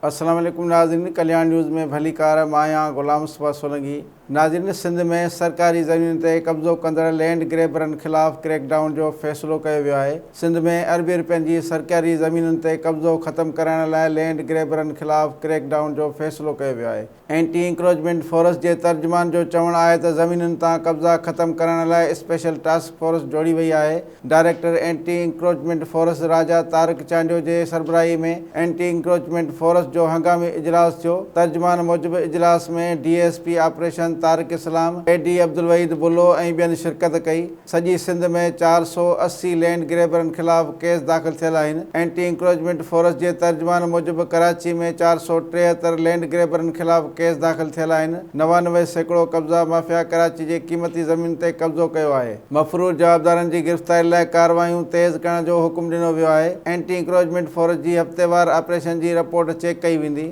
अस्सलाम वालेकुम नाज़रीन, कल्याण न्यूज़ में भली कार मां गुलाम सुबह सोलंकी। नाज़रीन, सिंध में सरकारी ज़मीन ते कब्ज़ो कंदड़ लैंड ग्रैबरनि ख़िलाफ़ क्रैकडाउन जो फ़ैसिलो कयो वियो आहे। सिंध में अरबी रुपयनि जी सरकारी ज़मीनुनि ते कब्ज़ो ख़त्म कराइण लाइ लैंड ग्रैबरनि ख़िलाफ़ क्रैकडाउन जो फ़ैसिलो कयो वियो आहे। एंटी इंक्रोचमेंट फोर्स जे तर्जुमान जो चवणु आहे त ज़मीनुनि तां कब्ज़ा ख़त्म करण लाइ स्पेशल टास्क फोर्स जोड़ी वई आहे। डायरेक्टर एंटी इंक्रोचमेंट फोर्स राजा तारिक चांडियो जे सरबराही में एंटी इंक्रोचमेंट फोर्स जो हंगामी इजलास थियो। तर्जुमान मूजिबि इजलास में DSP ऑपरेशन तारिक इस्लाम, AD अब्दुल वहीद बुल्लो ऐं ॿियनि शिरकत कई। सॼी सिंध में 480 लैंड ग्रैबरनि ख़िलाफ़ केस दाख़िल थियल आहिनि। एंटी इंक्रोचमेंट फोर्स जे तर्जुमान मूजिबि कराची में 473 लैंड ग्रैबरनि ख़िलाफ़ केस दाख़िल थियल आहिनि। 99% कब्ज़ा माफ़िया कराची जे क़ीमती ज़मीन ते कब्ज़ो कयो आहे। मफ़रूज़ जवाबदारनि जी गिरफ़्तारी लाइ कार्रवायूं तेज़ करण जो हुकुम ॾिनो वियो आहे। एंटी इंक्रोचमेंट फोर्स जी हफ़्तेवार ऑपरेशन जी रिपोर्ट चेक कई वेंदी।